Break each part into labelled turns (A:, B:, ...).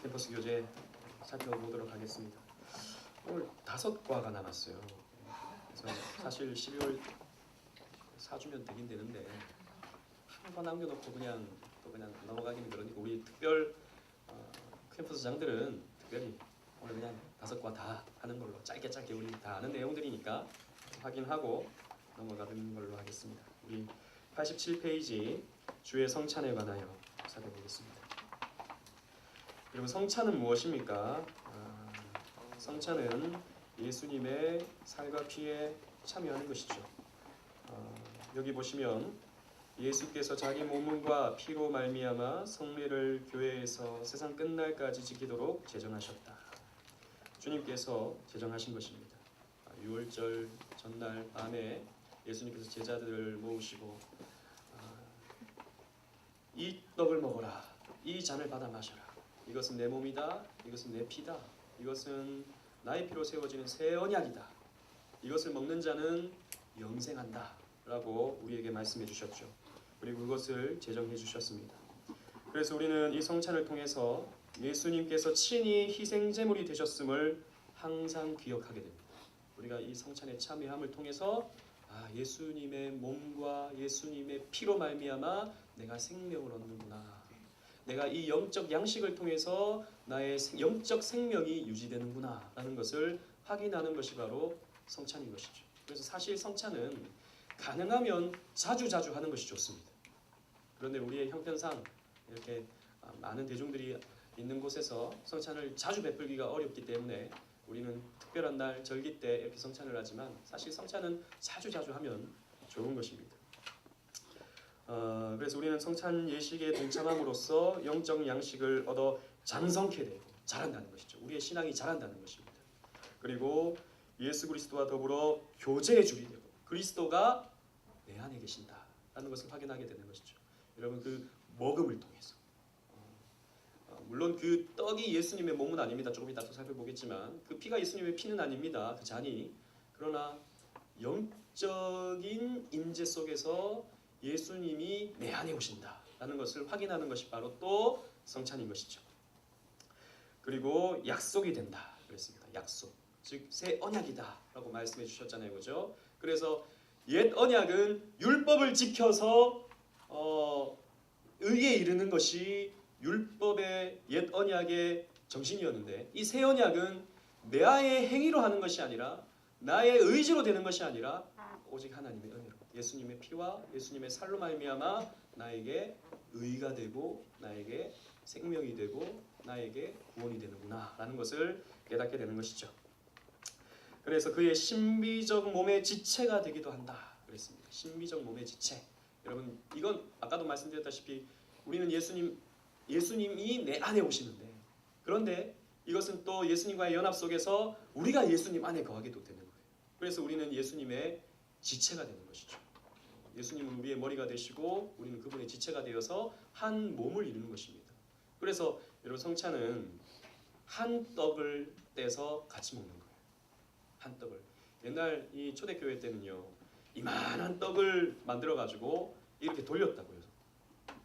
A: 캠퍼스 교재 살펴보도록 하겠습니다. 오늘 5과가 남았어요. 그래서 사실 12월 4주면 되긴 되는데 한과 남겨놓고 그냥 넘어가기는 그러니까 우리 특별 캠퍼스장들은 특별히 오늘 그냥 5과 다 하는 걸로 짧게 우리 다 아는 내용들이니까 확인하고 넘어가는 걸로 하겠습니다. 우리 87페이지 주의 성찬에 관하여 살펴보겠습니다. 여러분, 성찬은 무엇입니까? 성찬은 예수님의 살과 피에 참여하는 것이죠. 여기 보시면 예수께서 자기 몸과 피로 말미암아 성례를 교회에서 세상 끝날까지 지키도록 제정하셨다. 주님께서 제정하신 것입니다. 6월절 전날 밤에 예수님께서 제자들을 모으시고 이 떡을 먹어라, 이 잔을 받아 마셔라. 이것은 내 몸이다. 이것은 내 피다. 이것은 나의 피로 세워지는 새 언약이다. 이것을 먹는 자는 영생한다 라고 우리에게 말씀해 주셨죠. 그리고 그것을 제정해 주셨습니다. 그래서 우리는 이 성찬을 통해서 예수님께서 친히 희생제물이 되셨음을 항상 기억하게 됩니다. 우리가 이 성찬에 참여함을 통해서 예수님의 몸과 예수님의 피로 말미암아 내가 생명을 얻는구나. 내가 이 영적 양식을 통해서 나의 영적 생명이 유지되는구나 라는 것을 확인하는 것이 바로 성찬인 것이죠. 그래서 사실 성찬은 가능하면 자주 하는 것이 좋습니다. 그런데 우리의 형편상 이렇게 많은 대중들이 있는 곳에서 성찬을 자주 베풀기가 어렵기 때문에 우리는 특별한 날 절기 때 이렇게 성찬을 하지만 사실 성찬은 자주 하면 좋은 것입니다. 그래서 우리는 성찬 예식에 동참함으로써 영적 양식을 얻어 장성케 되고 자란다는 것이죠. 우리의 신앙이 자란다는 것입니다. 그리고 예수 그리스도와 더불어 교제의 줄이 되고 그리스도가 내 안에 계신다라는 것을 확인하게 되는 것이죠. 여러분, 그 먹음을 통해서 물론 그 떡이 예수님의 몸은 아닙니다. 조금 이따 또 살펴보겠지만 그 피가 예수님의 피는 아닙니다. 그 잔이. 그러나 영적인 임재 속에서 예수님이 내 안에 오신다라는 것을 확인하는 것이 바로 또 성찬인 것이죠. 그리고 약속이 된다 그랬습니다. 약속, 즉 새 언약이다라고 말씀해 주셨잖아요, 그죠? 그래서 옛 언약은 율법을 지켜서 의에 이르는 것이 율법의 옛 언약의 정신이었는데 이 새 언약은 나의 행위로 하는 것이 아니라 나의 의지로 되는 것이 아니라 오직 하나님의 은혜로 예수님의 피와 예수님의 살로 말미암아 나에게 의가 되고 나에게 생명이 되고 나에게 구원이 되는구나 라는 것을 깨닫게 되는 것이죠. 그래서 그의 신비적 몸의 지체가 되기도 한다 그랬습니다. 신비적 몸의 지체. 여러분, 이건 아까도 말씀드렸다시피 우리는 예수님이 내 안에 오시는데, 그런데 이것은 또 예수님과의 연합 속에서 우리가 예수님 안에 거하게 되는 거예요. 그래서 우리는 예수님의 지체가 되는 것이죠. 예수님은 우리의 머리가 되시고 우리는 그분의 지체가 되어서 한 몸을 이루는 것입니다. 그래서 여러분, 성찬은 한 떡을 떼서 같이 먹는 거예요. 한 떡을. 옛날 이 초대교회 때는요, 이만한 떡을 만들어 가지고 이렇게 돌렸다고요.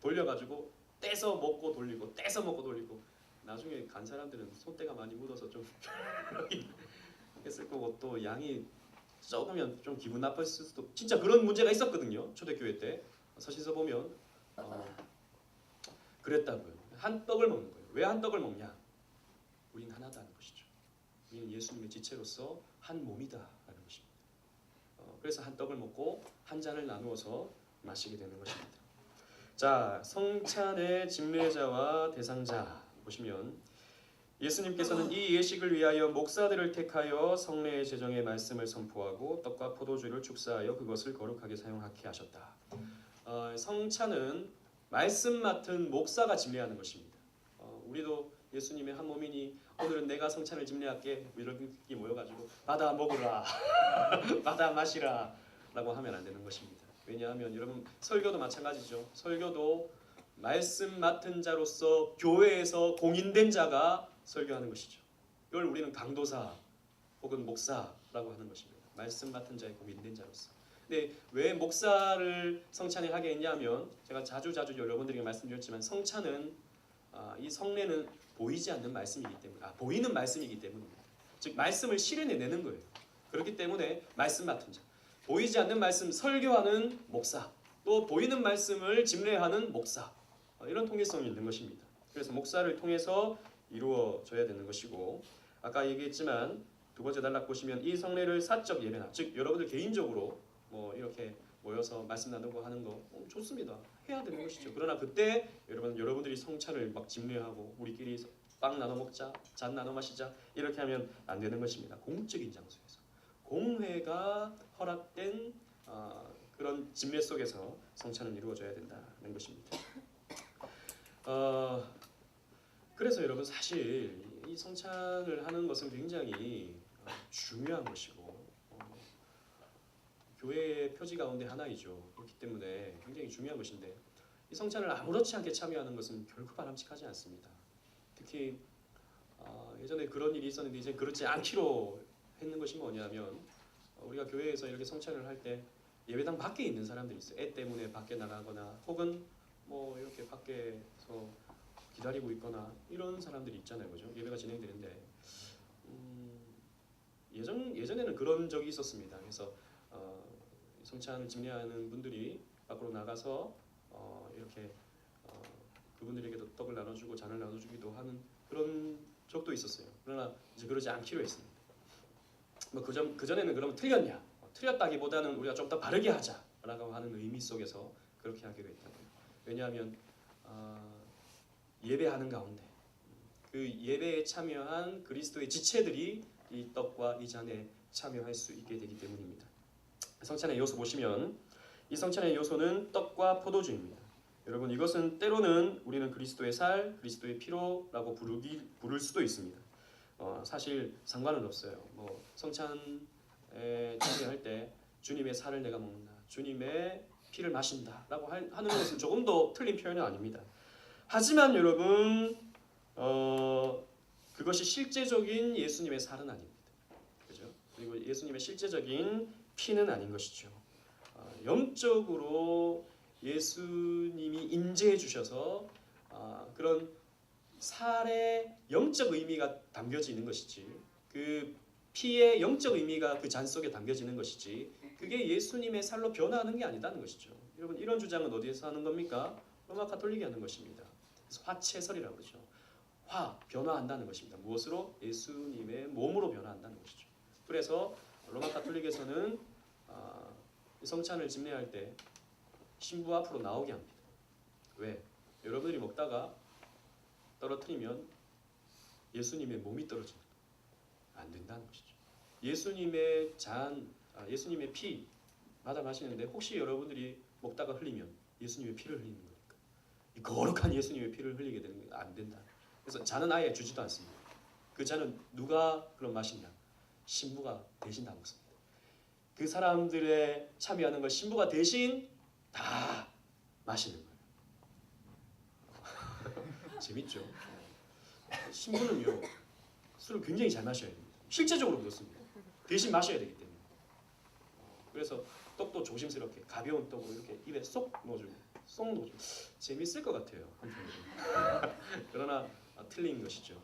A: 돌려가지고 떼서 먹고 돌리고 떼서 먹고 돌리고 나중에 간 사람들은 손때가 많이 묻어서 좀 했을 거고 또 양이 적으면 좀 기분 나빴을 수도, 진짜 그런 문제가 있었거든요. 초대교회 때 서신서 보면 그랬다고요. 한 떡을 먹는 거예요. 왜 한 떡을 먹냐? 우리는 하나다는 것이죠. 우리는 예수님의 지체로서 한 몸이다라는 것입니다. 그래서 한 떡을 먹고 한 잔을 나누어서 마시게 되는 것입니다. 자, 성찬의 집례자와 대상자 보시면 예수님께서는 이 예식을 위하여 목사들을 택하여 성례의 제정의 말씀을 선포하고 떡과 포도주를 축사하여 그것을 거룩하게 사용하게 하셨다. 성찬은 말씀 맡은 목사가 집례하는 것입니다. 우리도 예수님의 한 몸이니 오늘은 내가 성찬을 집례할게 이렇게 모여가지고 받아 먹으라 받아 마시라 라고 하면 안 되는 것입니다. 왜냐하면 여러분, 설교도 마찬가지죠. 설교도 말씀 맡은 자로서 교회에서 공인된 자가 설교하는 것이죠. 이걸 우리는 강도사 혹은 목사라고 하는 것입니다. 말씀 맡은 자의 공인된 자로서. 근데 왜 목사를 성찬에 하게 했냐면 제가 자주 여러분들에게 말씀드렸지만 성찬은 이 성례는 보이지 않는 말씀이기 때문에 보이는 말씀이기 때문입니다. 즉 말씀을 실현해내는 거예요. 그렇기 때문에 말씀 맡은 자, 보이지 않는 말씀 설교하는 목사, 또 보이는 말씀을 집례하는 목사, 이런 통일성이 있는 것입니다. 그래서 목사를 통해서 이루어져야 되는 것이고, 아까 얘기했지만 두 번째 단락 보시면 이 성례를 사적 예배나, 즉 여러분들 개인적으로 뭐 이렇게 모여서 말씀 나누고 하는 거 좋습니다. 해야 되는 것이죠. 그러나 그때 여러분들이 성찬을 막 집례하고 우리끼리 빵 나눠 먹자, 잔 나눠 마시자 이렇게 하면 안 되는 것입니다. 공적인 장소에서 공회가 허락된 그런 집례 속에서 성찬은 이루어져야 된다는 것입니다. 그래서 여러분 사실 이 성찬을 하는 것은 굉장히 중요한 것이고 교회의 표지 가운데 하나이죠. 그렇기 때문에 굉장히 중요한 것인데 이 성찬을 아무렇지 않게 참여하는 것은 결코 바람직하지 않습니다. 특히 예전에 그런 일이 있었는데 이제 그렇지 않기로 했는 것이 뭐냐면 우리가 교회에서 이렇게 성찬을 할 때 예배당 밖에 있는 사람들이 있어요. 애 때문에 밖에 나가거나 혹은 뭐 이렇게 밖에서 기다리고 있거나 이런 사람들이 있잖아요, 그죠? 예배가 진행되는데 예전에는 그런 적이 있었습니다. 그래서 성찬을 집례하는 분들이 밖으로 나가서 이렇게 그분들에게도 떡을 나눠주고 잔을 나눠주기도 하는 그런 적도 있었어요. 그러나 이제 그러지 않기로 했습니다. 뭐 그 전에는 그러면 틀렸냐? 틀렸다기보다는 우리가 좀 더 바르게 하자라고 하는 의미 속에서 그렇게 하기로 했다고요. 왜냐하면 예배하는 가운데 그 예배에 참여한 그리스도의 지체들이 이 떡과 이 잔에 참여할 수 있게 되기 때문입니다. 성찬의 요소 보시면 이 성찬의 요소는 떡과 포도주입니다. 여러분 이것은 때로는 우리는 그리스도의 살, 그리스도의 피로라고 부를 수도 있습니다. 사실 상관은 없어요. 뭐 성찬에 참여할 때 주님의 살을 내가 먹는다, 주님의 피를 마신다라고 하는 것은 조금 더 틀린 표현은 아닙니다. 하지만 여러분 그것이 실제적인 예수님의 살은 아닙니다. 그죠? 그리고 예수님의 실제적인 피는 아닌 것이죠. 영적으로 예수님이 임재해 주셔서 그런 살의 영적 의미가 담겨져 있는 것이지 그 피의 영적 의미가 그 잔 속에 담겨지는 것이지 그게 예수님의 살로 변화하는 게 아니다는 것이죠. 여러분 이런 주장은 어디에서 하는 겁니까? 로마 가톨릭이 하는 것입니다. 그래서 화채설이라고 그러죠. 변화한다는 것입니다. 무엇으로? 예수님의 몸으로 변화한다는 것이죠. 그래서 로마 가톨릭에서는 성찬을 집례할 때 신부 앞으로 나오게 합니다. 왜? 여러분들이 먹다가 떨어뜨리면 예수님의 몸이 떨어집니다. 안 된다는 것이죠. 예수님의 예수님의 피 받아 마시는데 혹시 여러분들이 먹다가 흘리면 예수님의 피를 흘리는 거니까 이 거룩한 예수님의 피를 흘리게 되는 게 안 된다. 그래서 잔은 아예 주지도 않습니다. 그 잔은 누가 그럼 마시냐? 신부가 대신 다 먹습니다. 그 사람들의 참여하는 걸 신부가 대신 다 마시는 거예요. 재밌죠? 신부는요 술을 굉장히 잘 마셔야 됩니다. 실제적으로 그렇습니다. 대신 마셔야 되기 때문에. 그래서 떡도 조심스럽게 가벼운 떡으로 이렇게 입에 쏙 넣어주고 쏙 넣어주고 재밌을 것 같아요. 한편으로. 그러나 틀린 것이죠.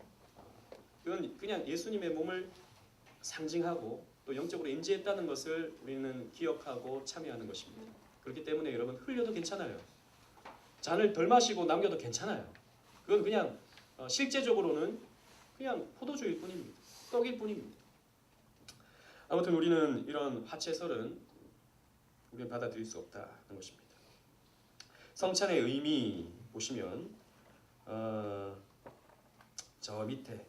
A: 그건 그냥 예수님의 몸을 상징하고 또 영적으로 임재했다는 것을 우리는 기억하고 참여하는 것입니다. 그렇기 때문에 여러분 흘려도 괜찮아요. 잔을 덜 마시고 남겨도 괜찮아요. 그건 그냥 실제적으로는 그냥 포도주일 뿐입니다. 떡일 뿐입니다. 아무튼 우리는 이런 화채설은 우리는 받아들일 수 없다는 것입니다. 성찬의 의미 보시면 저 밑에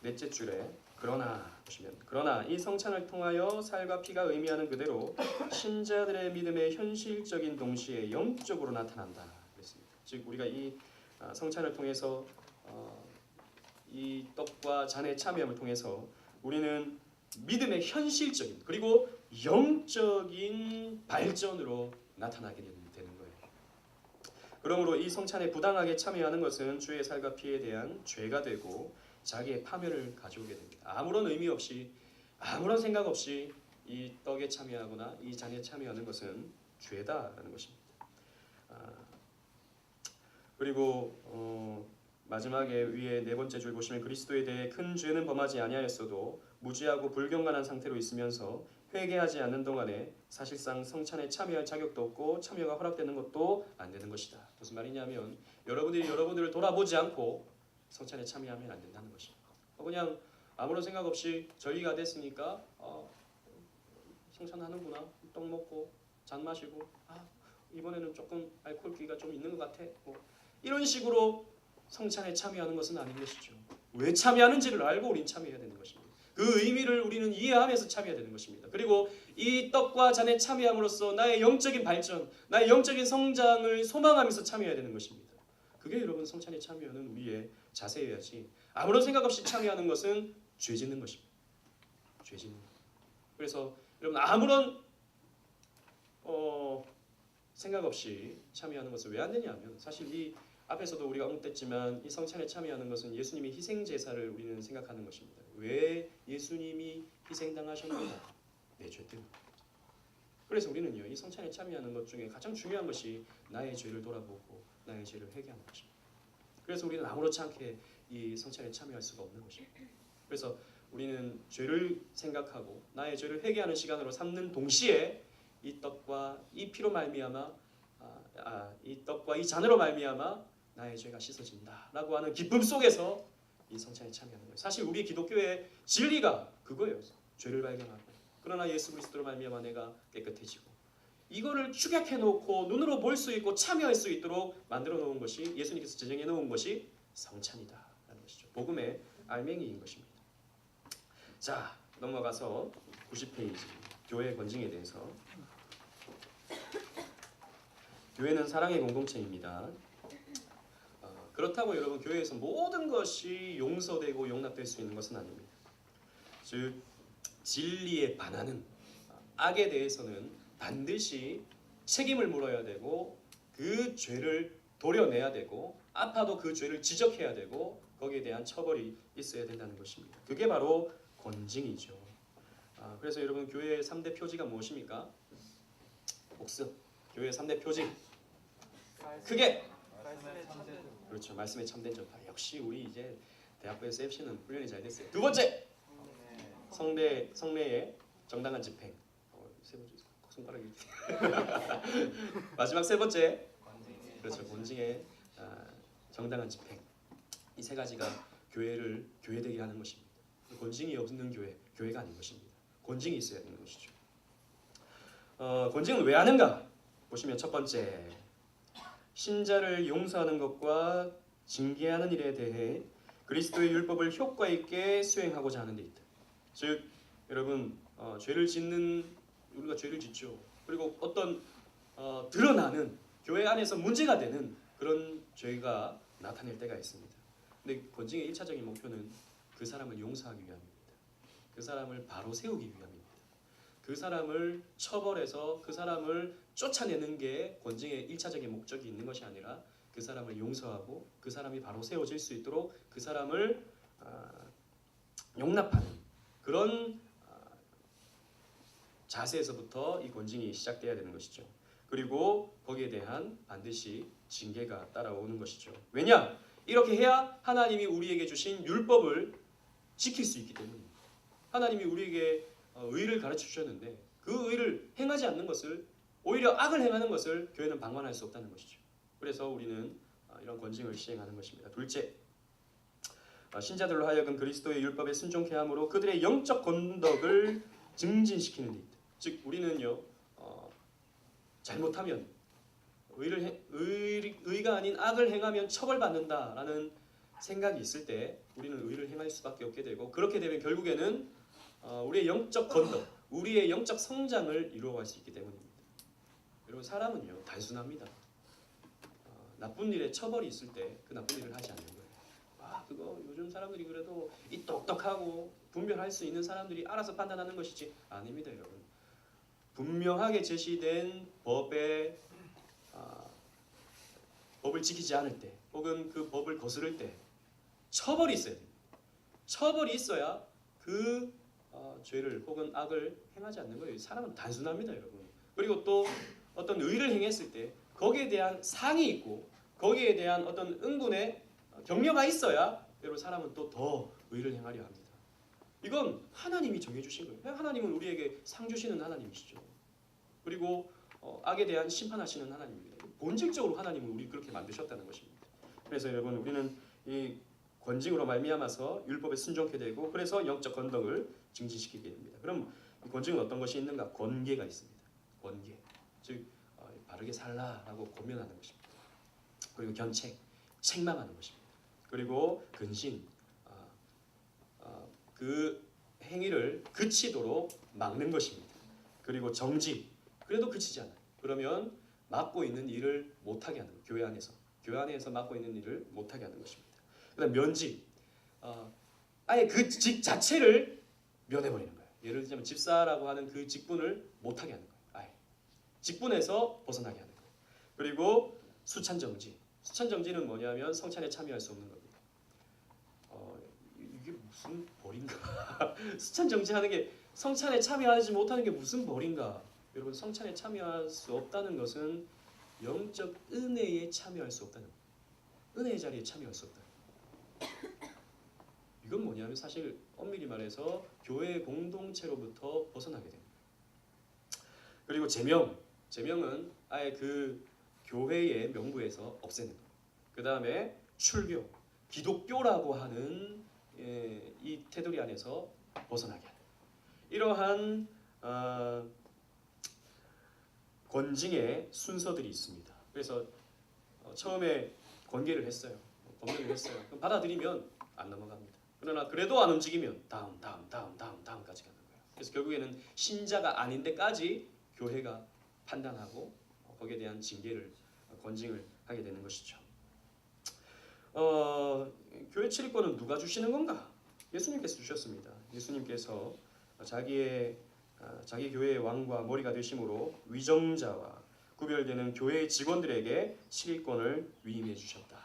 A: 넷째 줄에 그러나 보시면 그러나 이 성찬을 통하여 살과 피가 의미하는 그대로 신자들의 믿음의 현실적인 동시에 영적으로 나타난다 그랬습니다. 즉 우리가 이 성찬을 통해서 이 떡과 잔의 참여함을 통해서 우리는 믿음의 현실적인 그리고 영적인 발전으로 나타나게 되는 거예요. 그러므로 이 성찬에 부당하게 참여하는 것은 주의 살과 피에 대한 죄가 되고 자기의 파멸을 가져오게 됩니다. 아무런 의미 없이 아무런 생각 없이 이 떡에 참여하거나 이 잔에 참여하는 것은 죄다라는 것입니다. 그리고 마지막에 위에 네 번째 줄 보시면 그리스도에 대해 큰 죄는 범하지 아니하였어도 무지하고 불경건한 상태로 있으면서 회개하지 않는 동안에 사실상 성찬에 참여할 자격도 없고 참여가 허락되는 것도 안 되는 것이다. 무슨 말이냐면 여러분들이 여러분들을 돌아보지 않고 성찬에 참여하면 안 된다는 것입니다. 그냥 아무런 생각 없이 전리가 됐으니까 성찬하는구나, 떡 먹고 잔 마시고 이번에는 조금 알코올기가 좀 있는 것 같아, 이런 식으로 성찬에 참여하는 것은 아닌 것이죠. 왜 참여하는지를 알고 우리는 참여해야 되는 것입니다. 그 의미를 우리는 이해하면서 참여해야 되는 것입니다. 그리고 이 떡과 잔에 참여함으로써 나의 영적인 발전, 나의 영적인 성장을 소망하면서 참여해야 되는 것입니다. 그게 여러분 성찬에 참여하는 우리의 자세여야지, 아무런 생각 없이 참여하는 것은 죄 짓는 것입니다. 죄 짓는 것. 그래서 여러분 아무런 생각 없이 참여하는 것을 왜 안 되냐면, 사실 이 앞에서도 우리가 언급했지만 이 성찬에 참여하는 것은 예수님의 희생 제사를 우리는 생각하는 것입니다. 왜 예수님이 희생당하셨는가? 내 죄 때문에. 그래서 우리는요, 이 성찬에 참여하는 것 중에 가장 중요한 것이 나의 죄를 돌아보고 나의 죄를 회개하는 것입니다. 그래서 우리는 아무렇지 않게 이 성찬에 참여할 수가 없는 것입니다. 그래서 우리는 죄를 생각하고 나의 죄를 회개하는 시간으로 삼는 동시에 이 떡과 이 피로 말미암아 이 떡과 이 잔으로 말미암아 나의 죄가 씻어진다라고 하는 기쁨 속에서 이 성찬에 참여하는 거예요. 사실 우리 기독교의 진리가 그거예요. 죄를 발견하고 그러나 예수 그리스도로 말미암아 내가 깨끗해지고, 이거를 축약해 놓고 눈으로 볼 수 있고 참여할 수 있도록 만들어 놓은 것이, 예수님께서 제정해 놓은 것이 성찬이다라는 것이죠. 복음의 알맹이인 것입니다. 자, 넘어가서 90페이지 교회 권징에 대해서. 교회는 사랑의 공동체입니다. 그렇다고 여러분 교회에서 모든 것이 용서되고 용납될 수 있는 것은 아닙니다. 즉 진리에 반하는 악에 대해서는 반드시 책임을 물어야 되고 그 죄를 도려내야 되고 아파도 그 죄를 지적해야 되고 거기에 대한 처벌이 있어야 된다는 것입니다. 그게 바로 권징이죠. 그래서 여러분 교회의 3대 표지가 무엇입니까? 복습. 교회의 3대 표지. 크게. 그렇죠. 말씀에 참된 전파. 역시 우리 이제 대학교에서 FC는 훈련이 잘 됐어요. 두 번째. 성례의 정당한 집행. 세 번째 손가락이. 마지막 세 번째. 그렇죠. 권징의 정당한 집행. 이 세 가지가 교회를 교회되게 하는 것입니다. 권징이 없는 교회가 아닌 것입니다. 권징이 있어야 되는 것이죠. 권징은 왜 하는가? 보시면 첫 번째, 신자를 용서하는 것과 징계하는 일에 대해 그리스도의 율법을 효과 있게 수행하고자 하는 데 있다. 즉 여러분 죄를 짓는, 우리가 죄를 짓죠. 그리고 어떤 드러나는 교회 안에서 문제가 되는 그런 죄가 나타낼 때가 있습니다. 근데 권징의 1차적인 목표는 그 사람을 용서하기 위함입니다. 그 사람을 바로 세우기 위함입니다. 그 사람을 처벌해서 그 사람을 쫓아내는 게 권징의 1차적인 목적이 있는 것이 아니라 그 사람을 용서하고 그 사람이 바로 세워질 수 있도록 그 사람을 용납하는 그런 자세에서부터 이 권징이 시작돼야 되는 것이죠. 그리고 거기에 대한 반드시 징계가 따라오는 것이죠. 왜냐? 이렇게 해야 하나님이 우리에게 주신 율법을 지킬 수 있기 때문입니다. 하나님이 우리에게 의를 가르쳐 주셨는데 그 의를 행하지 않는 것을, 오히려 악을 행하는 것을 교회는 방관할 수 없다는 것이죠. 그래서 우리는 이런 권징을 시행하는 것입니다. 둘째, 신자들로 하여금 그리스도의 율법에 순종케 함으로 그들의 영적 건덕을 증진시키는 데 있다. 즉 우리는요 잘못하면 의가 아닌 악을 행하면 처벌받는다라는 생각이 있을 때 우리는 의를 행할 수밖에 없게 되고, 그렇게 되면 결국에는 우리의 영적 건덕, 우리의 영적 성장을 이루어갈 수 있기 때문입니다. 여러분 사람은요 단순합니다. 나쁜 일에 처벌이 있을 때 그 나쁜 일을 하지 않는 거예요. 그거 요즘 사람들이 그래도 이 똑똑하고 분별할 수 있는 사람들이 알아서 판단하는 것이지, 아닙니다 여러분. 분명하게 제시된 법을 지키지 않을 때 혹은 그 법을 거스를 때 처벌이 있어야 됩니다. 처벌이 있어야 그 죄를 혹은 악을 행하지 않는 거예요. 사람은 단순합니다 여러분. 그리고 또 어떤 의를 행했을 때 거기에 대한 상이 있고 거기에 대한 어떤 응분의 격려가 있어야 여러분 사람은 또 더 의를 행하려 합니다. 이건 하나님이 정해주신 거예요. 하나님은 우리에게 상 주시는 하나님이시죠. 그리고 악에 대한 심판하시는 하나님입니다. 본질적으로 하나님은 우리 그렇게 만드셨다는 것입니다. 그래서 여러분 우리는 이 권징으로 말미암아서 율법에 순종하게 되고 그래서 영적 건덕을 증진시키게 됩니다. 그럼 이 권징은 어떤 것이 있는가? 권계가 있습니다. 권계, 즉 바르게 살라라고 권면하는 것입니다. 그리고 견책, 책망하는 것입니다. 그리고 근신, 그 행위를 그치도록 막는 것입니다. 그리고 정지, 그래도 그치지 않아요. 그러면 맡고 있는 일을 못하게 하는 거예요. 교회 안에서 맡고 있는 일을 못하게 하는 것입니다. 그다음 면직, 아예 그 직 자체를 면해버리는 거예요. 예를 들자면 집사라고 하는 그 직분을 못하게 하는 거예요. 아예 직분에서 벗어나게 하는 거예요. 그리고 수찬정지, 수찬정지는 뭐냐면 성찬에 참여할 수 없는 겁니다. 이게 무슨 벌인가? 수찬정지하는 게 성찬에 참여하지 못하는 게 무슨 벌인가? 여러분 성찬에 참여할 수 없다는 것은 영적 은혜에 참여할 수 없다는 거예요. 은혜의 자리에 참여할 수 없다. 이건 뭐냐면 사실 엄밀히 말해서 교회 공동체로부터 벗어나게 됩니다. 그리고 제명은 아예 그 교회의 명부에서 없애는 거예요. 그 다음에 출교, 기독교라고 하는 이 테두리 안에서 벗어나게 하는 이러한 권징의 순서들이 있습니다. 그래서 처음에 권계를 했어요. 법령을 했어요. 그럼 받아들이면 안 넘어갑니다. 그러나 그래도 안 움직이면 다음까지 가는 거예요. 그래서 결국에는 신자가 아닌 데까지 교회가 판단하고 거기에 대한 징계를 권징을 하게 되는 것이죠. 교회 출입권은 누가 주시는 건가? 예수님께서 주셨습니다. 예수님께서 자기 교회의 왕과 머리가 되심으로 위정자와 구별되는 교회의 직원들에게 출입권을 위임해 주셨다.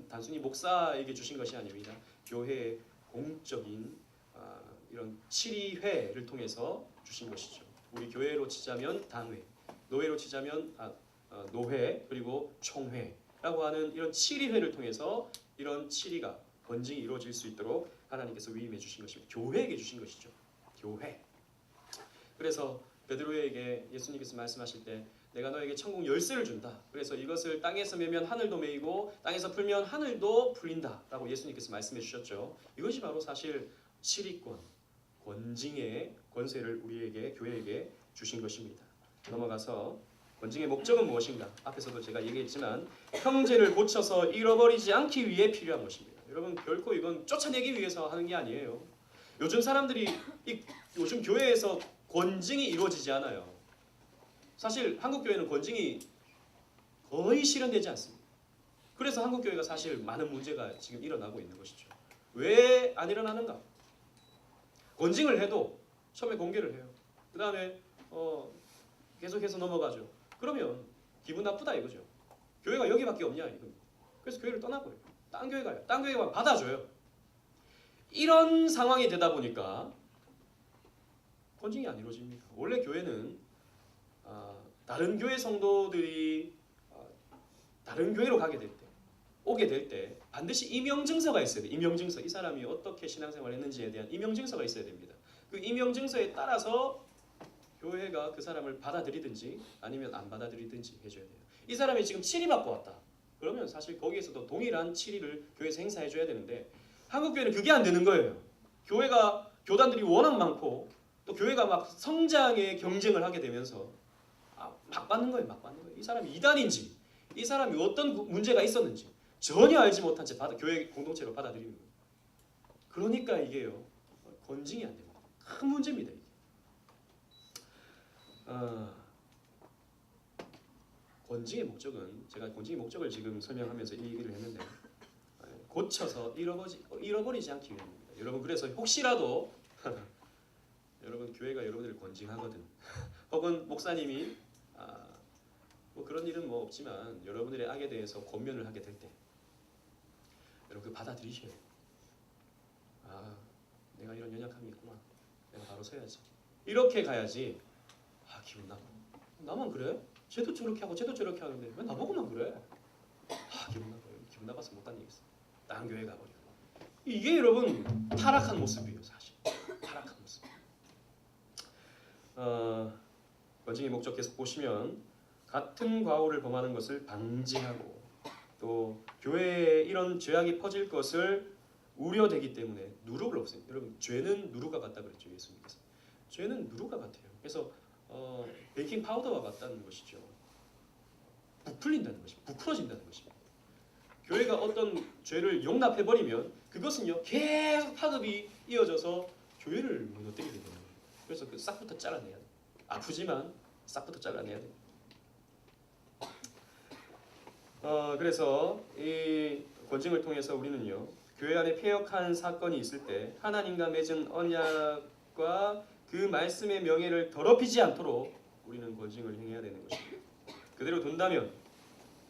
A: 단순히 목사에게 주신 것이 아닙니다. 교회의 공적인 이런 치리회를 통해서 주신 것이죠. 우리 교회로 치자면 당회, 노회로 치자면 노회, 그리고 총회라고 하는 이런 치리회를 통해서 이런 치리가 권징이 이루어질 수 있도록 하나님께서 위임해 주신 것입니다. 교회에게 주신 것이죠. 교회. 그래서 베드로에게 예수님께서 말씀하실 때 내가 너에게 천국 열쇠를 준다. 그래서 이것을 땅에서 매면 하늘도 매이고 땅에서 풀면 하늘도 풀린다라고 예수님께서 말씀해 주셨죠. 이것이 바로 사실 치리권, 권징의 권세를 우리에게 교회에게 주신 것입니다. 넘어가서 권징의 목적은 무엇인가? 앞에서도 제가 얘기했지만 형제를 고쳐서 잃어버리지 않기 위해 필요한 것입니다. 여러분 결코 이건 쫓아내기 위해서 하는 게 아니에요. 요즘 사람들이 요즘 교회에서 권징이 이루어지지 않아요. 사실 한국 교회는 권징이 거의 실현되지 않습니다. 그래서 한국 교회가 사실 많은 문제가 지금 일어나고 있는 것이죠. 왜 안 일어나는가? 권징을 해도 처음에 공개를 해요. 그 다음에 계속해서 넘어가죠. 그러면 기분 나쁘다 이거죠. 교회가 여기밖에 없냐 이겁니다. 그래서 교회를 떠나버려요. 딴 교회 가요. 딴 교회가 받아줘요. 이런 상황이 되다 보니까 권징이 안 이루어집니다. 원래 교회는 다른 교회 성도들이 다른 교회로 오게 될 때 반드시 임명증서가 있어야 돼요. 임명증서. 이 사람이 어떻게 신앙생활을 했는지에 대한 임명증서가 있어야 됩니다. 그 임명증서에 따라서 교회가 그 사람을 받아들이든지 아니면 안 받아들이든지 해줘야 돼요. 이 사람이 지금 치리받고 왔다. 그러면 사실 거기에서도 동일한 치리를 교회에서 행사해줘야 되는데 한국 교회는 그게 안 되는 거예요. 교단들이 워낙 많고 또 교회가 막 성장의 경쟁을 하게 되면서 막 받는 거예요. 이 사람이 이단인지 이 사람이 어떤 문제가 있었는지 전혀 알지 못한 채 교회 공동체로 받아들이는 거예요. 그러니까 이게요. 권징이 안 됩니다. 큰 문제입니다. 이게. 권징의 목적은 제가 권징의 목적을 지금 설명하면서 이 얘기를 했는데 고쳐서 잃어버리지 않기 위함입니다. 여러분 그래서 혹시라도 여러분 교회가 여러분들을 권징하거든 혹은 목사님이 뭐 그런 일은 뭐 없지만 여러분들의 악에 대해서 권면을 하게 될 때 여러분 그 받아들이셔야 돼요. 내가 이런 연약함이 있구나. 내가 바로 서야지. 이렇게 가야지. 기분 나빠. 나만 그래? 쟤도 저렇게 하고 쟤도 저렇게 하는데 왜 나보고만 그래? 기분 나빠요. 기분 나빠서 못한 얘기 있어. 다른 교회 가버리고. 이게 여러분 타락한 모습이에요. 사실 타락한 모습. 권징의 목적 계속 보시면 같은 과오를 범하는 것을 방지하고 또 교회에 이런 죄악이 퍼질 것을 우려되기 때문에 누룩을 없애요. 여러분 죄는 누룩과 같다 그랬죠. 예수님께서. 죄는 누룩과 같아요. 그래서 베이킹 파우더와 같다는 것이죠. 부풀린다는 것입니다. 부풀어진다는 것입니다. 교회가 어떤 죄를 용납해버리면 그것은요 계속 파급이 이어져서 교회를 무너뜨리게 돼요. 그래서 그 싹부터 잘라내야 돼요. 아프지만 싹부터 잘라내야 돼요. 그래서 이 권징을 통해서 우리는요 교회 안에 폐역한 사건이 있을 때 하나님과 맺은 언약과 그 말씀의 명예를 더럽히지 않도록 우리는 권징을 행해야 되는 것입니다. 그대로 둔다면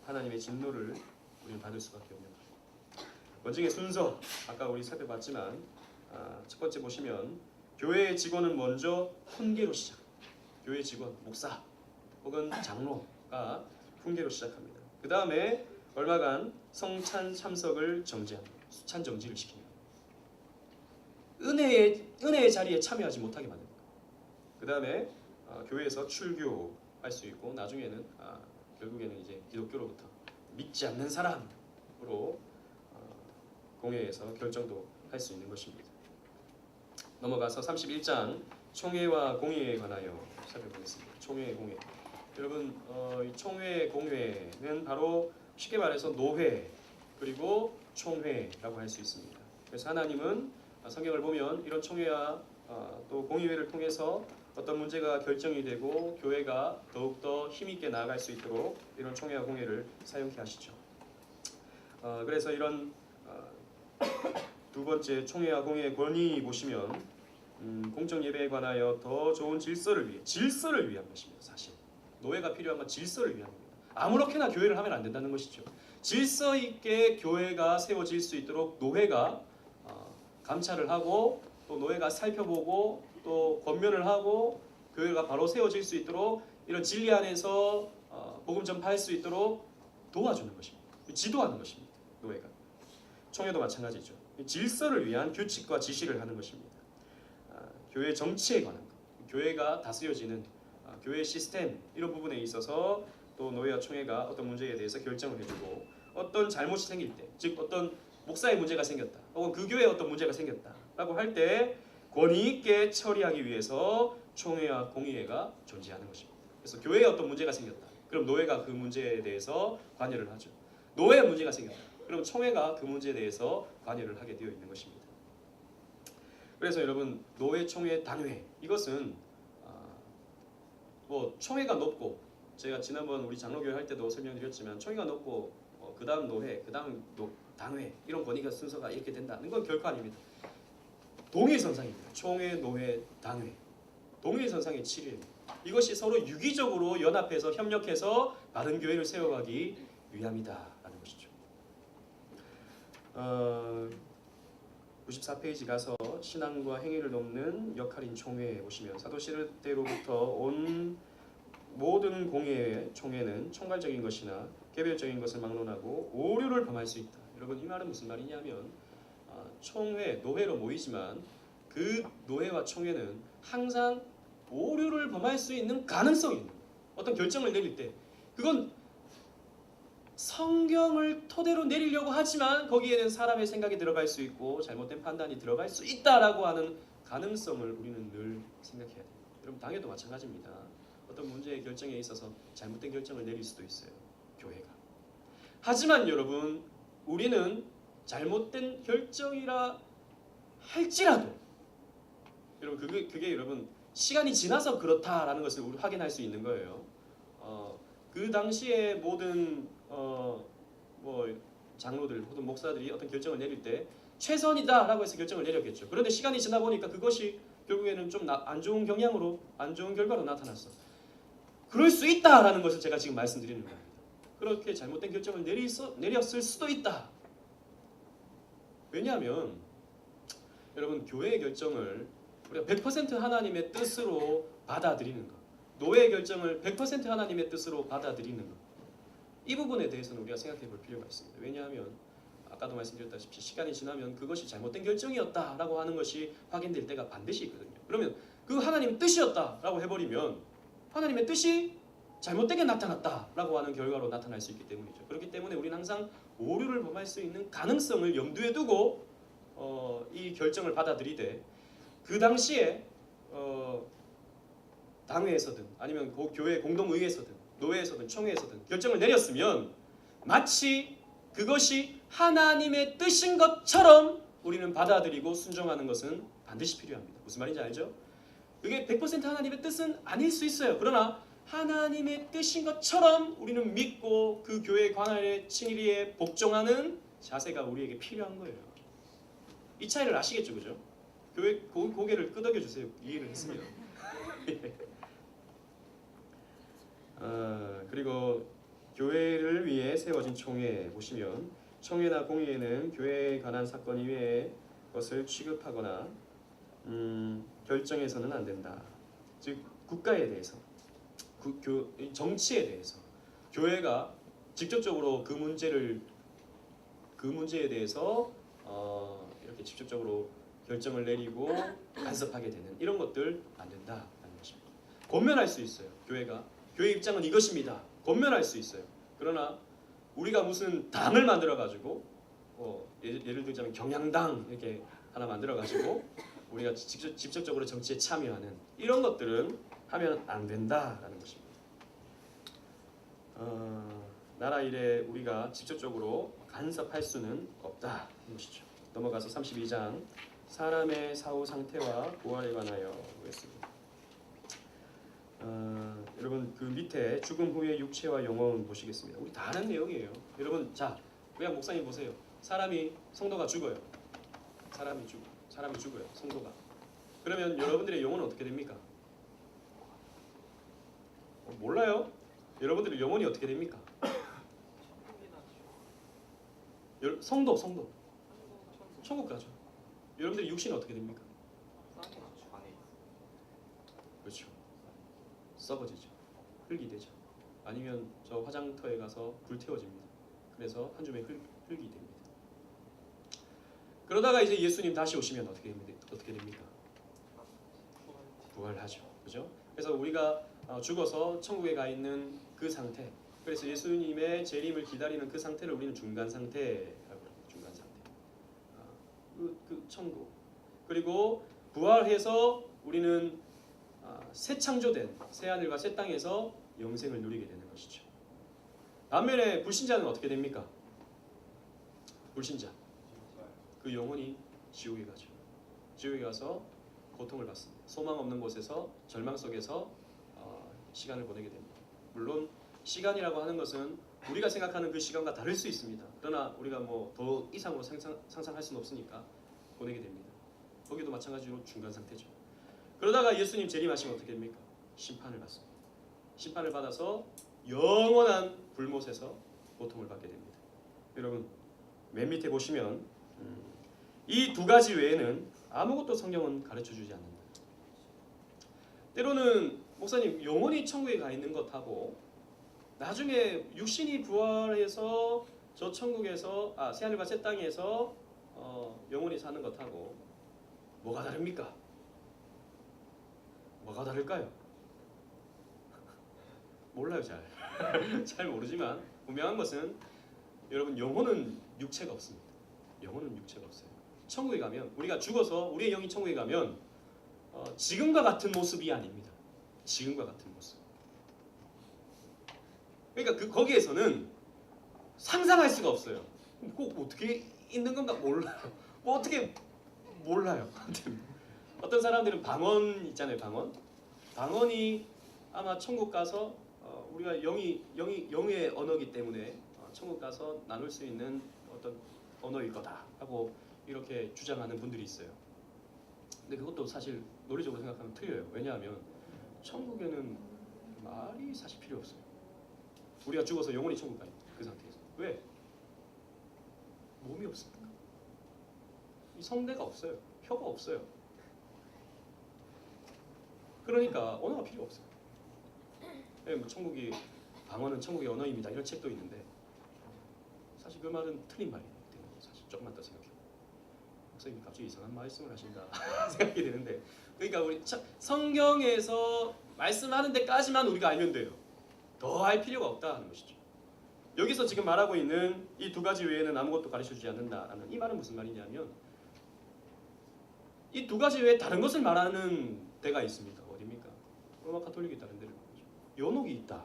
A: 하나님의 진노를 우리는 받을 수밖에 없는 거예요. 권징의 순서 아까 우리 살펴봤지만 첫 번째 보시면 교회의 직원은 먼저 훈계로 시작합니다. 교회 직원, 목사 혹은 장로가 훈계로 시작합니다. 그 다음에 얼마간 성찬 참석을 정지합니다. 수찬 정지를 시킵니다. 은혜의 자리에 참여하지 못하게 만듭니다. 그 다음에 교회에서 출교할 수 있고 나중에는 결국에는 이제 기독교로부터 믿지 않는 사람으로 공회에서 결정도 할 수 있는 것입니다. 넘어가서 31장 총회와 공회에 관하여 살펴보겠습니다. 총회, 공회. 여러분 이 총회, 공회는 바로 쉽게 말해서 노회 그리고 총회라고 할 수 있습니다. 그래서 하나님은 성경을 보면 이런 총회와 또 공의회를 통해서 어떤 문제가 결정이 되고 교회가 더욱더 힘있게 나아갈 수 있도록 이런 총회와 공회를 사용케 하시죠. 그래서 이런 두 번째 총회와 공회의 권위 보시면 공적 예배에 관하여 더 좋은 질서를 위한 것입니다. 사실 노예가 필요한 건 질서를 위한 겁니다. 아무렇게나 교회를 하면 안 된다는 것이죠. 질서 있게 교회가 세워질 수 있도록 노회가 감찰을 하고 또 노회가 살펴보고 또 권면을 하고 교회가 바로 세워질 수 있도록 이런 진리 안에서 복음 전파할 수 있도록 도와주는 것입니다. 지도하는 것입니다. 노회가. 총회도 마찬가지죠. 질서를 위한 규칙과 지시를 하는 것입니다. 교회 정치에 관한 것, 교회가 다스려지는 교회 시스템 이런 부분에 있어서 또 노회와 총회가 어떤 문제에 대해서 결정을 해주고 어떤 잘못이 생길 때, 즉 어떤 목사의 문제가 생겼다 혹은 그 교회에 어떤 문제가 생겼다라고 할 때 권위 있게 처리하기 위해서 총회와 공의회가 존재하는 것입니다. 그래서 교회에 어떤 문제가 생겼다. 그럼 노회가 그 문제에 대해서 관여를 하죠. 노회에 문제가 생겼다. 그럼 총회가 그 문제에 대해서 관여를 하게 되어 있는 것입니다. 그래서 여러분 노회, 총회, 단회 이것은 뭐 총회가 높고 제가 지난번 우리 장로교회 할 때도 설명드렸지만 총회가 높고 그 다음 노회, 그 다음 단회 이런 권위가 순서가 이렇게 된다는 건 결코 아닙니다. 동일선상입니다. 총회, 노회, 단회 동일선상의 7일 이것이 서로 유기적으로 연합해서 협력해서 바른 교회를 세워가기 위함이다라는 것이죠. 94페이지 가서 신앙과 행위를 돕는 역할인 총회에 보시면 사도시대로부터 온 모든 공회의 총회는 총괄적인 것이나 개별적인 것을 막론하고 오류를 범할 수 있다. 여러분 이 말은 무슨 말이냐면 총회, 노회로 모이지만 그 노회와 총회는 항상 오류를 범할 수 있는 가능성이 있는 거예요. 어떤 결정을 내릴 때 그건 성경을 토대로 내리려고 하지만 거기에는 사람의 생각이 들어갈 수 있고 잘못된 판단이 들어갈 수 있다라고 하는 가능성을 우리는 늘 생각해야 돼요. 여러분 당회도 마찬가지입니다. 어떤 문제의 결정에 있어서 잘못된 결정을 내릴 수도 있어요. 교회가. 하지만 여러분 우리는 잘못된 결정이라 할지라도 여러분 그게 여러분 시간이 지나서 그렇다라는 것을 우리 확인할 수 있는 거예요. 그 당시에 모든 뭐 장로들 혹은 목사들이 어떤 결정을 내릴 때 최선이다라고 해서 결정을 내렸겠죠. 그런데 시간이 지나 보니까 그것이 결국에는 좀 안 좋은 경향으로 안 좋은 결과로 나타났어. 그럴 수 있다라는 것을 제가 지금 말씀드리는 겁니다. 그렇게 잘못된 결정을 내렸을 수도 있다. 왜냐하면 여러분 교회의 결정을 우리가 100% 하나님의 뜻으로 받아들이는 것, 노예의 결정을 100% 하나님의 뜻으로 받아들이는 것, 이 부분에 대해서는 우리가 생각해 볼 필요가 있습니다. 왜냐하면 아까도 말씀드렸다시피 시간이 지나면 그것이 잘못된 결정이었다라고 하는 것이 확인될 때가 반드시 있거든요. 그러면 그 하나님의 뜻이었다라고 해버리면 하나님의 뜻이 잘못되게 나타났다라고 하는 결과로 나타날 수 있기 때문이죠. 그렇기 때문에 우리는 항상 오류를 범할 수 있는 가능성을 염두에 두고 이 결정을 받아들이되 그 당시에 당회에서든 아니면 교회 공동의회에서든 노회에서든 총회에서든 결정을 내렸으면 마치 그것이 하나님의 뜻인 것처럼 우리는 받아들이고 순종하는 것은 반드시 필요합니다. 무슨 말인지 알죠? 그게 100% 하나님의 뜻은 아닐 수 있어요. 그러나 하나님의 뜻인 것처럼 우리는 믿고 그 교회 관할의 친일에 복종하는 자세가 우리에게 필요한 거예요. 이 차이를 아시겠죠, 그죠? 교회 고개를 끄덕여 주세요. 이해를 했으면. 그리고 교회를 위해 세워진 총회 보시면 총회나 공의회는 교회에 관한 사건 이외의 것을 취급하거나 결정해서는 안 된다. 즉 국가에 대해서, 정치에 대해서 교회가 직접적으로 그 문제에 대해서 이렇게 직접적으로 결정을 내리고 간섭하게 되는 이런 것들 안 된다라는 것입니다. 권면할 수 있어요. 교회 입장은 이것입니다. 권면할 수 있어요. 그러나 우리가 무슨 당을 만들어 가지고 예를 들자면 경향당 이렇게 하나 만들어 가지고 우리가 직접적으로 정치에 참여하는 이런 것들은 하면 안 된다라는 것입니다. 나라 일에 우리가 직접적으로 간섭할 수는 없다는 것이죠. 넘어가서 32장 사람의 사후 상태와 부활에 관하여 보겠습니다. 여러분 그 밑에 죽음 후의 육체와 영혼 보시겠습니다. 우리 다 아는 내용이에요. 여러분 자 그냥 목사님 보세요. 성도가 죽어요. 사람이 죽어요. 성도가. 그러면 여러분들의 영혼은 어떻게 됩니까? 몰라요? 여러분들의 영혼이 어떻게 됩니까? 성도 천국 가죠. 여러분들의 육신은 어떻게 됩니까? 그렇죠. 썩어지죠. 흙이 되죠. 아니면 저 화장터에 가서 불태워집니다. 그래서 한 줌의 흙이 됩니다. 그러다가 이제 예수님 다시 오시면 어떻게 됩니까? 부활하죠. 그죠? 그래서 우리가 죽어서 천국에 가 있는 그 상태. 그래서 예수님의 재림을 기다리는 그 상태를 우리는 중간 상태라고 합니다. 중간 상태. 그 천국. 그리고 부활해서 우리는 새 창조된 새 하늘과 새 땅에서 영생을 누리게 되는 것이죠. 반면에 불신자는 어떻게 됩니까? 불신자. 그 영혼이 지옥에 가죠. 지옥에 가서 고통을 받습니다. 소망 없는 곳에서 절망 속에서 시간을 보내게 됩니다. 물론 시간이라고 하는 것은 우리가 생각하는 그 시간과 다를 수 있습니다. 그러나 우리가 뭐 더 이상으로 상상할 수는 없으니까 보내게 됩니다. 거기도 마찬가지로 중간 상태죠. 그러다가 예수님 재림하시면 어떻게 됩니까? 심판을 받습니다. 심판을 받아서 영원한 불못에서 고통을 받게 됩니다. 여러분 맨 밑에 보시면 이 두 가지 외에는 아무것도 성경은 가르쳐주지 않는다. 때로는 목사님 영혼이 천국에 가 있는 것하고 나중에 육신이 부활해서 저 천국에서 새하늘과 새 땅에서 영혼이 사는 것하고 뭐가 다릅니까? 뭐가 다를까요? 몰라요. 잘 모르지만 분명한 것은 여러분 영혼은 육체가 없습니다. 영혼은 육체가 없어요. 천국에 가면 우리가 죽어서 우리의 영이 천국에 가면 지금과 같은 모습이 아닙니다. 지금과 같은 모습. 그러니까 거기에서는 상상할 수가 없어요. 꼭 어떻게 있는 건가 몰라요. 뭐 어떻게 몰라요. 어떤 사람들은 방언 있잖아요. 방언이 아마 천국 가서 우리가 영의 언어이기 때문에 천국 가서 나눌 수 있는 어떤 언어일 거다 하고 이렇게 주장하는 분들이 있어요. 근데 그것도 사실 논리적으로 생각하면 틀려요. 왜냐하면 천국에는 말이 사실 필요 없어요. 우리가 죽어서 영원히 천국 가요. 그 상태에서. 왜? 몸이 없으니까. 이 성대가 없어요. 혀가 없어요. 그러니까 언어가 필요 없어요. 뭐 방언은 천국의 언어입니다. 이런 책도 있는데 사실 그 말은 틀린 말이에요. 조금만 더 생각해요. 목사님 갑자기 이상한 말씀을 하신다 생각이 되는데, 그러니까 우리 성경에서 말씀하는 데까지만 우리가 알면 돼요. 더 알 필요가 없다는 것이죠. 여기서 지금 말하고 있는 이 두 가지 외에는 아무것도 가르쳐주지 않는다라는 이 말은 무슨 말이냐면, 이 두 가지 외에 다른 것을 말하는 데가 있습니다. 어디입니까? 로마 가톨릭이 다른 데를 말하죠. 연옥이 있다.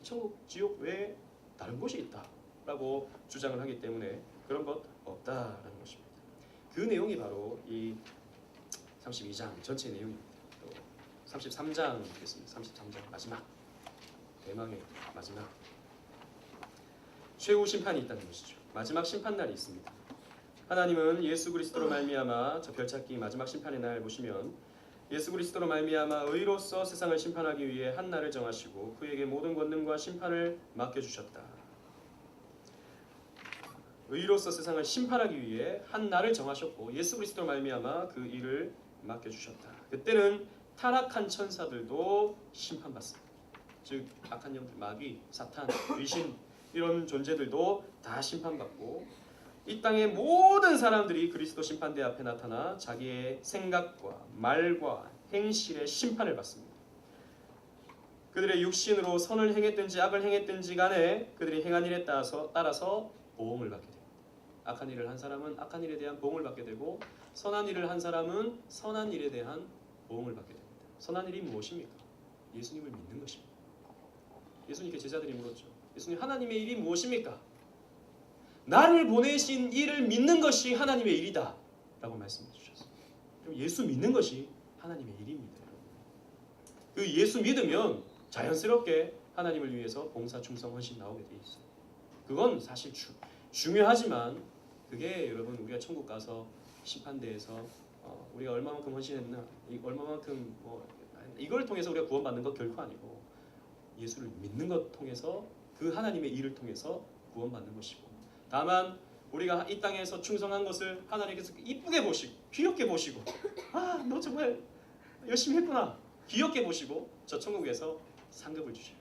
A: 천국, 지옥 외에 다른 곳이 있다라고 주장을 하기 때문에 그런 것 없다라는 것입니다. 그 내용이 바로 이 32장 전체 내용입니다. 또 33장 되겠습니다. 33장 마지막, 대망의 마지막 최후 심판이 있다는 것이죠. 마지막 심판날이 있습니다. 하나님은 예수 그리스도로 말미암아, 저 별찾기 마지막 심판의 날 보시면 예수 그리스도로 말미암아 의로서 세상을 심판하기 위해 한 날을 정하시고 그에게 모든 권능과 심판을 맡겨주셨다. 의로서 세상을 심판하기 위해 한 날을 정하셨고 예수 그리스도로 말미암아 그 일을 맡겨주셨다. 그때는 타락한 천사들도 심판받습니다. 즉 악한 영들, 마귀, 사탄, 귀신 이런 존재들도 다 심판받고, 이 땅의 모든 사람들이 그리스도 심판대 앞에 나타나 자기의 생각과 말과 행실의 심판을 받습니다. 그들의 육신으로 선을 행했든지 악을 행했든지 간에 그들이 행한 일에 따라서 보응을 받게 됩니다. 악한 일을 한 사람은 악한 일에 대한 보응을 받게 되고, 선한 일을 한 사람은 선한 일에 대한 보응을 받게 됩니다. 선한 일이 무엇입니까? 예수님을 믿는 것입니다. 예수님께 제자들이 물었죠. 예수님, 하나님의 일이 무엇입니까? 나를 보내신 이를 믿는 것이 하나님의 일이다 라고 말씀해 주셨어요. 그럼 예수 믿는 것이 하나님의 일입니다. 그 예수 믿으면 자연스럽게 하나님을 위해서 봉사, 충성, 헌신 나오게 돼 있어요. 그건 사실 중요하지만, 그게 여러분 우리가 천국 가서 심판대에서 우리가 얼마만큼 헌신했나, 얼마만큼 이걸 통해서 우리가 구원받는 것 결코 아니고, 예수를 믿는 것 통해서 그 하나님의 일을 통해서 구원받는 것이고, 다만 우리가 이 땅에서 충성한 것을 하나님께서 이쁘게 보시고 귀엽게 보시고, 아, 너 정말 열심히 했구나, 귀엽게 보시고 저 천국에서 상급을 주셔요.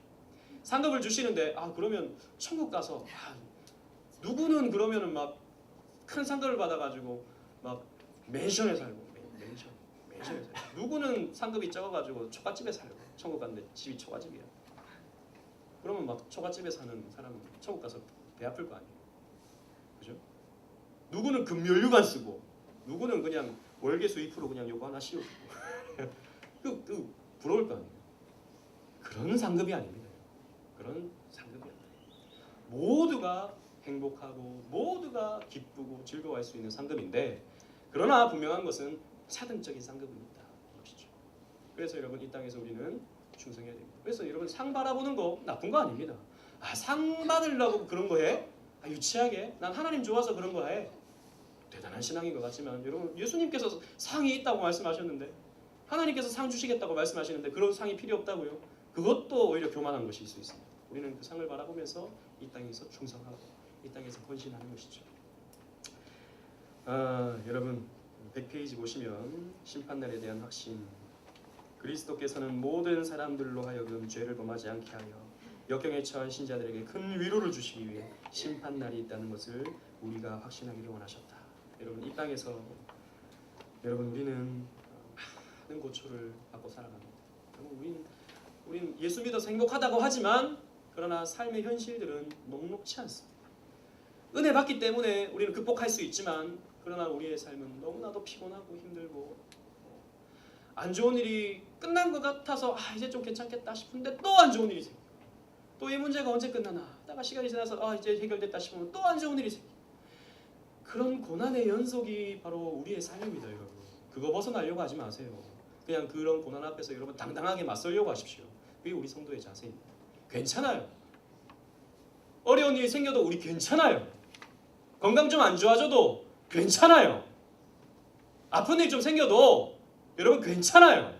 A: 상급을 주시는데, 그러면 천국 가서 누구는 그러면은 막 큰 상급을 받아가지고 막 맨션에 살고, 맨션에 살고, 누구는 상급이 적어가지고 초가집에 살고, 천국 갔는데 집이 초가집이야. 그러면 막 초가집에 사는 사람은 천국 가서 배 아플 거 아니에요. 그죠? 누구는 금연휴관 쓰고, 누구는 그냥 월계수 2% 그냥 요거 하나 씌우고 그 부러울 거 아니에요. 그런 상급이 아닙니다. 그런 상급이 아닙니다. 모두가 행복하고 모두가 기쁘고 즐거워할 수 있는 상급인데, 그러나 분명한 것은 차등적인 상급은 있다는 것이죠. 그래서 여러분 이 땅에서 우리는 충성해야 됩니다. 그래서 여러분 상 바라보는 거 나쁜 거 아닙니다. 상 받으려고 그런 거 해? 유치하게? 난 하나님 좋아서 그런 거 해. 대단한 신앙인 것 같지만, 여러분 예수님께서 상이 있다고 말씀하셨는데, 하나님께서 상 주시겠다고 말씀하시는데 그런 상이 필요 없다고요? 그것도 오히려 교만한 것일 수 있습니다. 우리는 그 상을 바라보면서 이 땅에서 충성하고 이 땅에서 헌신하는 것이죠. 여러분 100페이지 보시면 심판날에 대한 확신, 그리스도께서는 모든 사람들로 하여금 죄를 범하지 않게 하여 역경에 처한 신자들에게 큰 위로를 주시기 위해 심판날이 있다는 것을 우리가 확신하기를 원하셨다. 여러분 이 땅에서 여러분 우리는 많은 고초를 받고 살아갑니다. 우리는 예수 믿어서 행복하다고 하지만, 그러나 삶의 현실들은 녹록치 않습니다. 은혜 받기 때문에 우리는 극복할 수 있지만, 그러나 우리의 삶은 너무나도 피곤하고 힘들고, 안 좋은 일이 끝난 것 같아서 이제 좀 괜찮겠다 싶은데 또 안 좋은 일이 생겨. 또 이 문제가 언제 끝나나 하다가 시간이 지나서 이제 해결됐다 싶으면 또 안 좋은 일이 생겨. 그런 고난의 연속이 바로 우리의 삶입니다. 여러분 그거 벗어나려고 하지 마세요. 그냥 그런 고난 앞에서 여러분 당당하게 맞서려고 하십시오. 그게 우리 성도의 자세입니다. 괜찮아요. 어려운 일이 생겨도 우리 괜찮아요. 건강 좀 안 좋아져도 괜찮아요. 아픈 일 좀 생겨도 여러분 괜찮아요.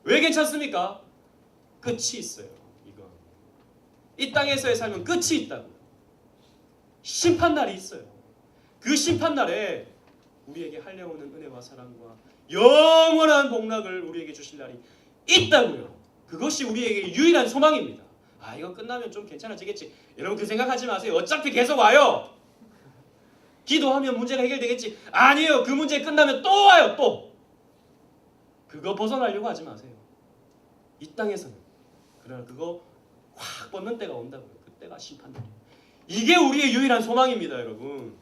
A: 왜 괜찮습니까? 끝이 있어요. 이 땅에서의 삶은 끝이 있다고요. 심판날이 있어요. 그 심판날에 우리에게 할려오는 은혜와 사랑과 영원한 복락을 우리에게 주실 날이 있다고요. 그것이 우리에게 유일한 소망입니다. 이거 끝나면 좀 괜찮아지겠지. 여러분 그 생각하지 마세요. 어차피 계속 와요. 기도하면 문제가 해결되겠지. 아니에요. 그 문제 끝나면 또 와요. 또. 그거 벗어나려고 하지 마세요. 이 땅에서는. 그러나 그거 확 뻗는 때가 온다고요. 그때가 심판날이에요. 이게 우리의 유일한 소망입니다, 여러분.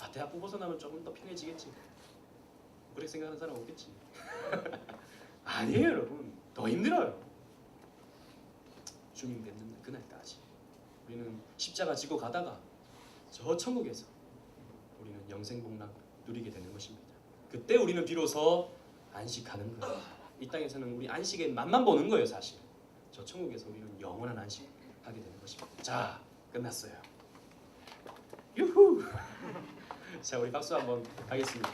A: 아, 대학부 벗어나면 조금 더 편해지겠지. 그렇게 생각하는 사람 없겠지. 아니에요, 여러분. 더 힘들어요. 주님 뵙는 그날까지 우리는 십자가 지고 가다가 저 천국에서 우리는 영생복락 누리게 되는 것입니다. 그때 우리는 비로소 안식하는 거예요. 이 땅에서는 우리 안식의 맛만 보는 거예요, 사실. 저 천국에서 우리는 영원한 안식하게 되는 것입니다. 자, 끝났어요. 유후. 자, 우리 박수 한번 하겠습니다.